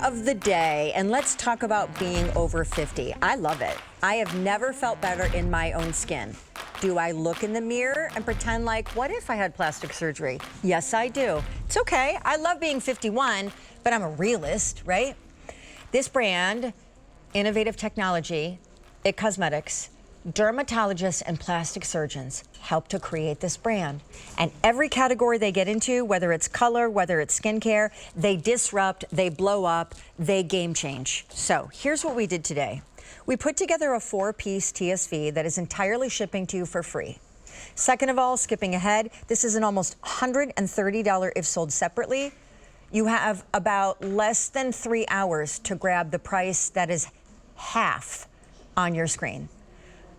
of the day, and let's talk about being over 50. I love it. I have never felt better in my own skin. Do I look in the mirror and pretend like, what if I had plastic surgery? Yes, I do. It's okay. I love being 51, but I'm a realist, right? This brand, innovative technology, IT Cosmetics, dermatologists and plastic surgeons help to create this brand. And every category they get into, whether it's color, whether it's skincare, they disrupt, they blow up, they game change. So here's what we did today. We put together a 4-piece TSV that is entirely shipping to you for free. Second of all, skipping ahead, this is an almost $130 if sold separately. You have about less than 3 hours to grab the price that is half on your screen.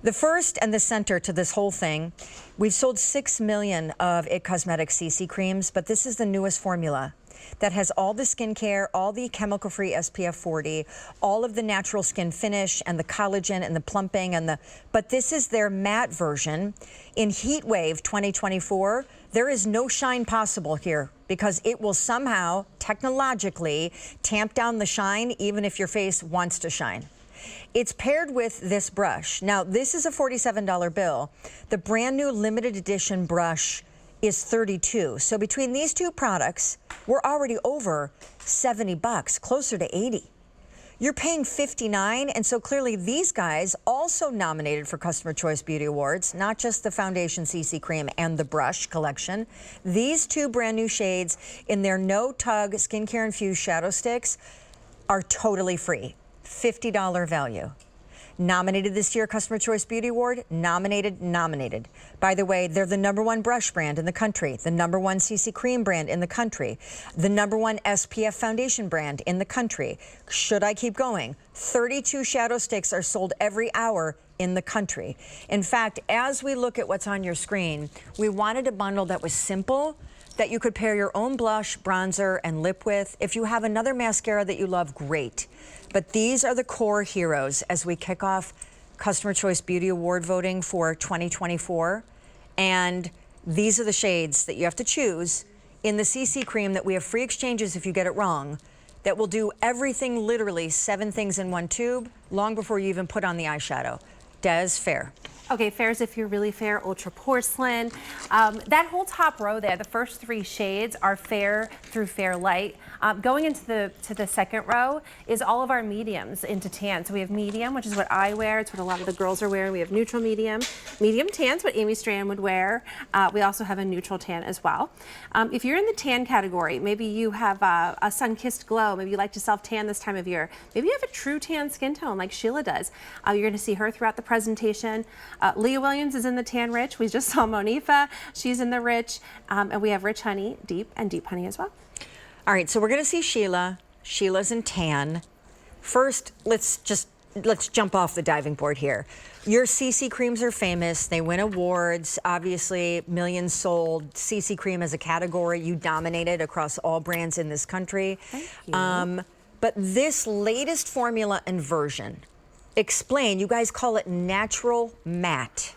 The first and the center to this whole thing, we've sold 6 million of IT Cosmetics CC creams, but this is the newest formula that has all the skincare, all the chemical-free SPF40, all of the natural skin finish and the collagen and the plumping but this is their matte version. In Heat Wave 2024, there is no shine possible here because it will somehow technologically tamp down the shine even if your face wants to shine. It's paired with this brush. Now, this is a $47 bill. The brand new limited edition brush is $32. So between these two products, we're already over 70 bucks, closer to 80. You're paying $59, and so clearly these guys also nominated for Customer Choice Beauty Awards, not just the Foundation CC Cream and the Brush collection. These two brand new shades in their No-Tug Skincare Infused Shadow Sticks are totally free. $50 value. Nominated this year, Customer Choice Beauty Award, nominated. By the way, they're the #1 brush brand in the country, the #1 CC cream brand in the country, the #1 SPF foundation brand in the country. Should I keep going? 32 shadow sticks are sold every hour in the country. In fact, as we look at what's on your screen, we wanted a bundle that was simple, that you could pair your own blush, bronzer, and lip with. If you have another mascara that you love, great. But these are the core heroes as we kick off Customer Choice Beauty Award voting for 2024. And these are the shades that you have to choose in the CC cream that we have free exchanges if you get it wrong, that will do everything, literally 7 things in 1 tube, long before you even put on the eyeshadow. Des, fair. Okay, fair's if you're really fair, ultra porcelain. That whole top row there, the first 3 shades are fair through fair light. Going into the second row is all of our mediums into tan. So we have medium, which is what I wear. It's what a lot of the girls are wearing. We have neutral medium. Medium tan's what Amy Strand would wear. We also have a neutral tan as well. If you're in the tan category, maybe you have a sun-kissed glow. Maybe you like to self-tan this time of year. Maybe you have a true tan skin tone like Sheila does. You're going to see her throughout the presentation. Leah Williams is in the tan rich. We just saw Monifa. She's in the rich. And we have rich honey, deep, and deep honey as well. All right, so we're going to see Sheila. Sheila's in tan. First, let's jump off the diving board here. Your CC creams are famous. They win awards. Obviously, millions sold. CC cream as a category, you dominated across all brands in this country. Thank you. But this latest formula and version, explain, you guys call it Natural Matte.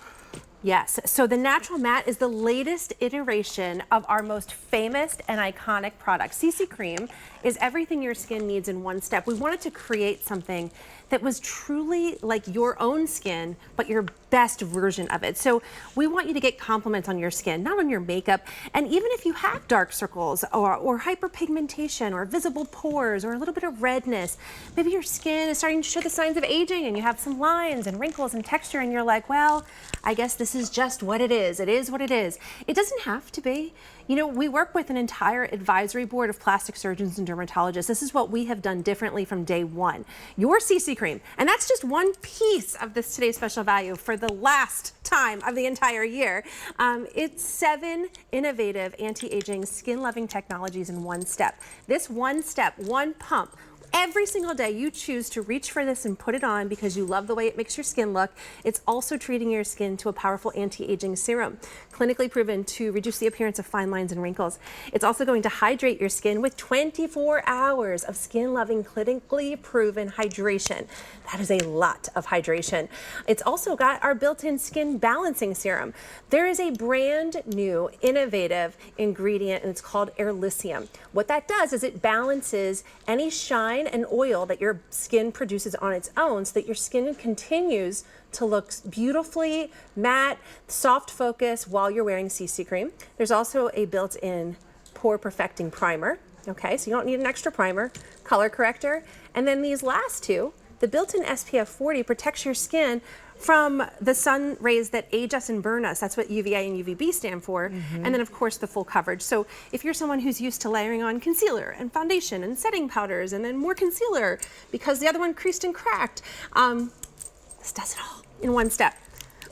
Yes, so the Natural Matte is the latest iteration of our most famous and iconic product. CC Cream is everything your skin needs in one step. We wanted to create something that was truly like your own skin, but your best version of it. So we want you to get compliments on your skin, not on your makeup. And even if you have dark circles or hyperpigmentation or visible pores or a little bit of redness, maybe your skin is starting to show the signs of aging and you have some lines and wrinkles and texture and you're like, well, I guess this is just what it is. It is what it is. It doesn't have to be. You know, we work with an entire advisory board of plastic surgeons and dermatologists. This is what we have done differently from day one. Your CC cream, and that's just one piece of this today's special value for the last time of the entire year. It's 7 innovative anti-aging skin-loving technologies in one step. This one step, one pump, every single day you choose to reach for this and put it on because you love the way it makes your skin look. It's also treating your skin to a powerful anti-aging serum, clinically proven to reduce the appearance of fine lines and wrinkles. It's also going to hydrate your skin with 24 hours of skin-loving, clinically proven hydration. That is a lot of hydration. It's also got our built-in skin balancing serum. There is a brand new innovative ingredient and it's called airlicium. What that does is it balances any shine shine and oil that your skin produces on its own so that your skin continues to look beautifully matte, soft focus while you're wearing CC cream. There's also a built-in pore perfecting primer. Okay, so you don't need an extra primer, color corrector. And then these last two, the built-in SPF40 protects your skin from the sun rays that age us and burn us. That's what UVA and UVB stand for. And then of course the full coverage. So if you're someone who's used to layering on concealer and foundation and setting powders and then more concealer because the other one creased and cracked, this does it all in one step.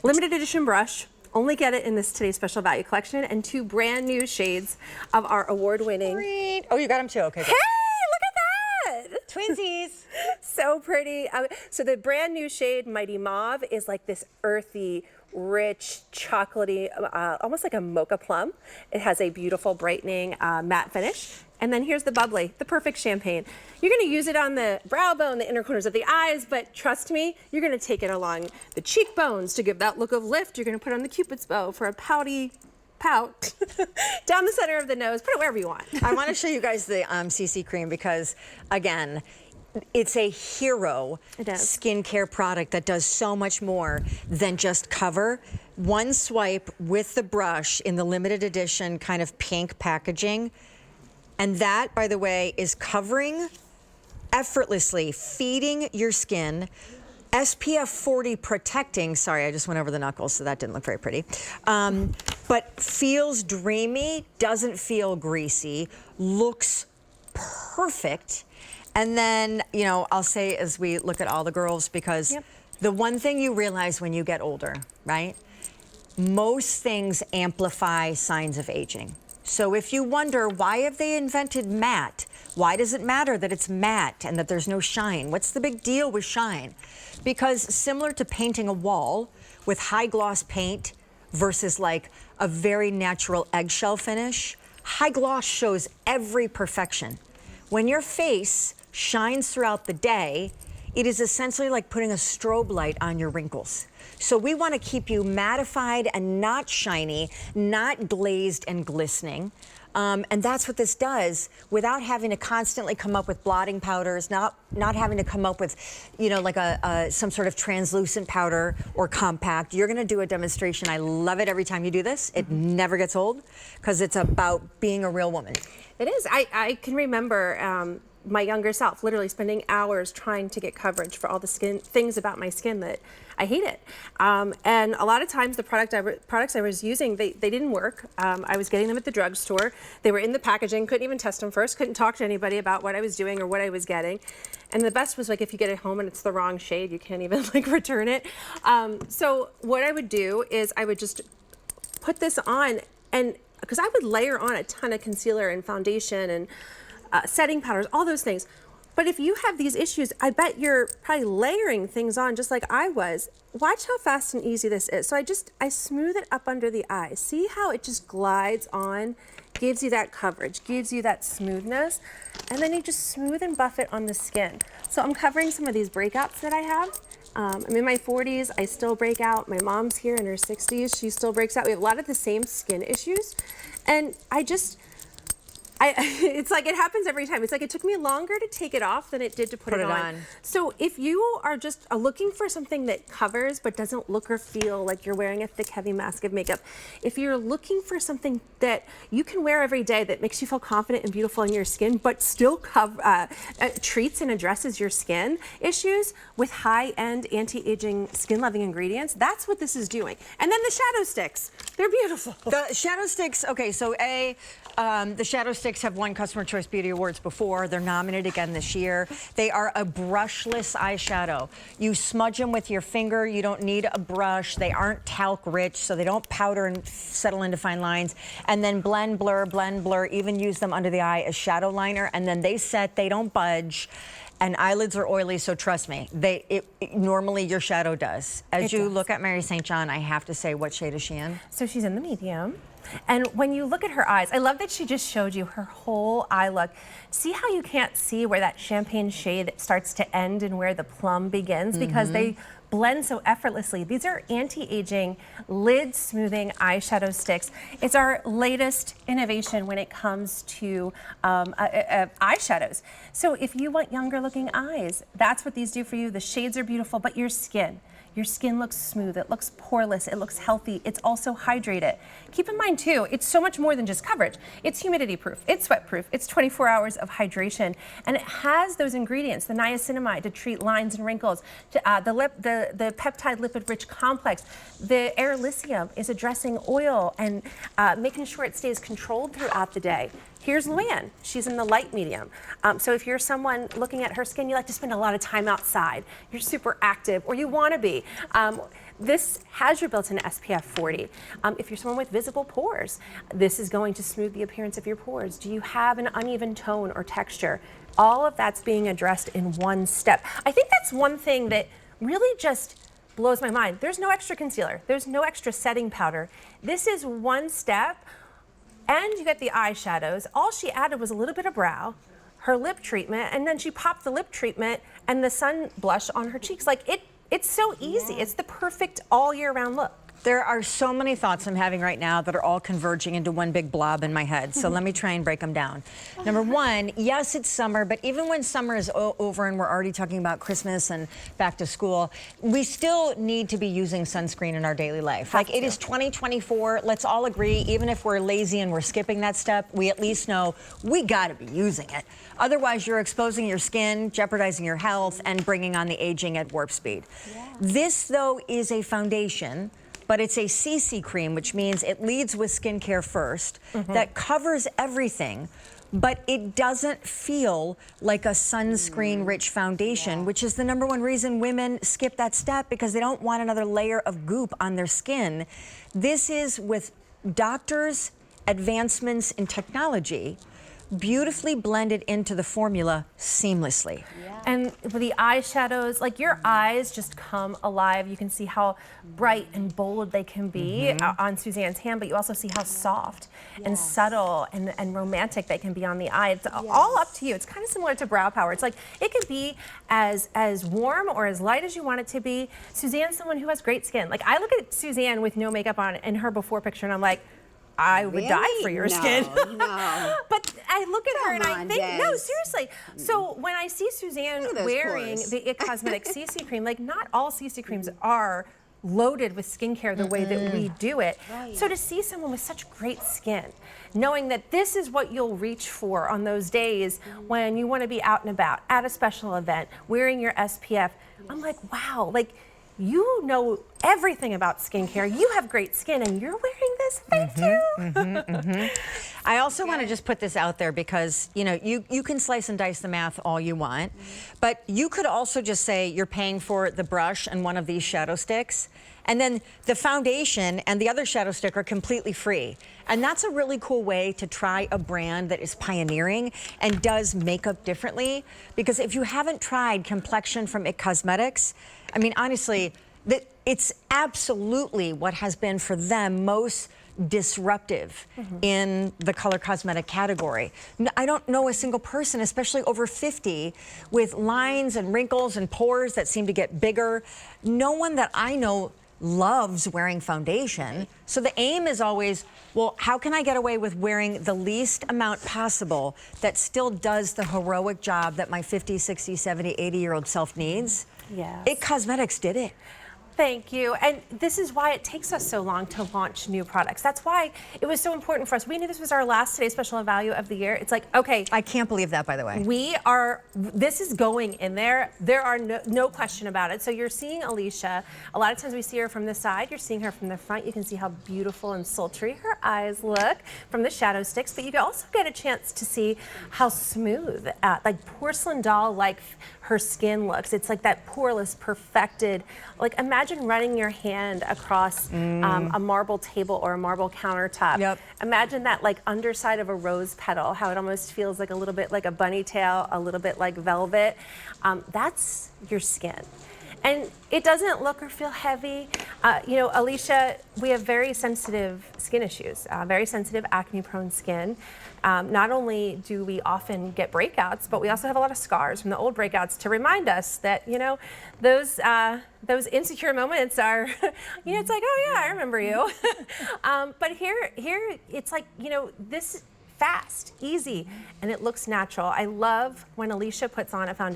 Limited edition brush. Only get it in this today's special value collection, and 2 brand new shades of our award-winning. Oh, you got them too. Okay. Good. Hey, look at that! Twinsies. So pretty. So the brand new shade Mighty Mauve is like this earthy, rich, chocolatey, almost like a mocha plum. It has a beautiful brightening matte finish. And then here's the bubbly, the perfect champagne. You're gonna use it on the brow bone, the inner corners of the eyes, but trust me, you're gonna take it along the cheekbones to give that look of lift. You're gonna put on the Cupid's bow for a pouty pout. Down the center of the nose, put it wherever you want. I wanna show you guys the CC cream because, again, it's a hero skincare product that does so much more than just cover. One swipe with the brush in the limited edition kind of pink packaging. And that, by the way, is covering effortlessly, feeding your skin, SPF40 protecting, sorry, I just went over the knuckles, so that didn't look very pretty, but feels dreamy, doesn't feel greasy, looks perfect. And then, you know, I'll say as we look at all the girls, because the one thing you realize when you get older, right? Most things amplify signs of aging. So if you wonder, why have they invented matte? Why does it matter that it's matte and that there's no shine? What's the big deal with shine? Because similar to painting a wall with high gloss paint versus like a very natural eggshell finish, high gloss shows every perfection. When your face shines throughout the day, it is essentially like putting a strobe light on your wrinkles. So we want to keep you mattified and not shiny, not glazed and glistening. And that's what this does without having to constantly come up with blotting powders, not having to come up with, you know, like some sort of translucent powder or compact. You're going to do a demonstration. I love it every time you do this. It never gets old because it's about being a real woman. It is. I can remember my younger self literally spending hours trying to get coverage for all the things about my skin that I hated. And a lot of times the products I was using, they didn't work. I was getting them at the drugstore. They were in the packaging, couldn't even test them first, couldn't talk to anybody about what I was doing or what I was getting. And the best was like if you get it home and it's the wrong shade, you can't even like return it. So what I would do is I would just put this on, and because I would layer on a ton of concealer and foundation and setting powders, all those things. But if you have these issues, I bet you're probably layering things on just like I was. Watch how fast and easy this is. So I smooth it up under the eye. See how it just glides on, gives you that coverage, gives you that smoothness, and then you just smooth and buff it on the skin. So I'm covering some of these breakouts that I have. I'm in my 40s, I still break out. My mom's here in her 60s, she still breaks out. We have a lot of the same skin issues. And it's like it happens every time. It's like it took me longer to take it off than it did to put it on. So if you are just looking for something that covers but doesn't look or feel like you're wearing a thick, heavy mask of makeup, if you're looking for something that you can wear every day that makes you feel confident and beautiful in your skin but still treats and addresses your skin issues with high-end anti-aging skin-loving ingredients, that's what this is doing. And then the shadow sticks, they're beautiful. The shadow sticks, okay, so the shadow sticks have won Customer Choice Beauty Awards before. They're nominated again this year. They are a brushless eyeshadow. You smudge them with your finger. You don't need a brush. They aren't talc rich, so they don't powder and settle into fine lines. And then blend, blur, even use them under the eye as shadow liner. And then they set, they don't budge. And eyelids are oily, so trust me, normally your shadow does. As you look at Mary St. John, I have to say, what shade is she in? So she's in the medium. And when you look at her eyes, I love that she just showed you her whole eye look. See how you can't see where that champagne shade starts to end and where the plum begins? Because they blend so effortlessly. These are anti-aging, lid smoothing eyeshadow sticks. It's our latest innovation when it comes to eyeshadows. So if you want younger looking eyes, that's what these do for you. The shades are beautiful, but your skin looks smooth, it looks poreless, it looks healthy, it's also hydrated. Keep in mind too, it's so much more than just coverage. It's humidity proof, it's sweat proof, it's 24 hours of hydration, and it has those ingredients, the niacinamide to treat lines and wrinkles, the peptide lipid rich complex. The air lithium is addressing oil and making sure it stays controlled throughout the day. Here's Luann, she's in the light medium. So if you're someone looking at her skin, you like to spend a lot of time outside, you're super active, or you wanna be. This has your built-in SPF40. If you're someone with visible pores, this is going to smooth the appearance of your pores. Do you have an uneven tone or texture? All of that's being addressed in one step. I think that's one thing that really just blows my mind. There's no extra concealer, there's no extra setting powder. This is one step. And you get the eyeshadows. All she added was a little bit of brow, her lip treatment, and then she popped the lip treatment and the sun blush on her cheeks. Like it's so easy. It's the perfect all year round look. There are so many thoughts I'm having right now that are all converging into one big blob in my head. So let me try and break them down. Number one, yes, it's summer, but even when summer is over and we're already talking about Christmas and back to school, we still need to be using sunscreen in our daily life. Like it is 2024. Let's all agree, even if we're lazy and we're skipping that step, we at least know we got to be using it. Otherwise, you're exposing your skin, jeopardizing your health, and bringing on the aging at warp speed. Yeah. This, though, is a foundation, but it's a CC cream, which means it leads with skincare first, that covers everything, but it doesn't feel like a sunscreen-rich foundation, which is the #1 reason women skip that step, because they don't want another layer of goop on their skin. This is, with doctors' advancements in technology, beautifully blended into the formula seamlessly. Yeah. And for the eyeshadows, like your eyes just come alive. You can see how bright and bold they can be on Suzanne's hand, but you also see how soft and subtle and romantic they can be on the eye. It's all up to you. It's kind of similar to brow power. It's like it can be as warm or as light as you want it to be. Suzanne's someone who has great skin. Like I look at Suzanne with no makeup on in her before picture and I'm like, I would die for your skin. No. But I look at her and I think, Des. no, seriously. So when I see Suzanne wearing the It Cosmetics CC cream, like not all CC creams are loaded with skincare the way that we do it. Right. So to see someone with such great skin, knowing that this is what you'll reach for on those days when you want to be out and about, at a special event, wearing your SPF, I'm like, wow, like, you know everything about skincare. You have great skin and you're wearing this. Thank you. I also want to just put this out there because, you know, you can slice and dice the math all you want, but you could also just say you're paying for the brush and one of these shadow sticks, and then the foundation and the other shadow stick are completely free. And that's a really cool way to try a brand that is pioneering and does makeup differently. Because if you haven't tried Complexion from It Cosmetics, I mean, honestly, it's absolutely what has been for them most disruptive in the color cosmetic category. I don't know a single person, especially over 50, with lines and wrinkles and pores that seem to get bigger. No one that I know loves wearing foundation. So the aim is always, well, how can I get away with wearing the least amount possible that still does the heroic job that my 50, 60, 70, 80-year-old self needs? Yes. It Cosmetics did it. Thank you. And this is why it takes us so long to launch new products. That's why it was so important for us. We knew this was our last Today's Special Value of the year. It's like, okay. I can't believe that, by the way. This is going in there. There are no question about it. So you're seeing Alicia. A lot of times we see her from the side. You're seeing her from the front. You can see how beautiful and sultry her eyes look from the shadow sticks. But you can also get a chance to see how smooth, like porcelain doll-like her skin looks. It's like that poreless, perfected, like imagine running your hand across a marble table or a marble countertop. Yep. Imagine that like underside of a rose petal, how it almost feels like a little bit like a bunny tail, a little bit like velvet. That's your skin. And it doesn't look or feel heavy. You know, Alicia, we have very sensitive skin issues, very sensitive acne-prone skin. Not only do we often get breakouts, but we also have a lot of scars from the old breakouts to remind us that, you know, those insecure moments are, you know, it's like, oh yeah, I remember you. But here, it's like, you know, this fast, easy, and it looks natural. I love when Alicia puts on a foundation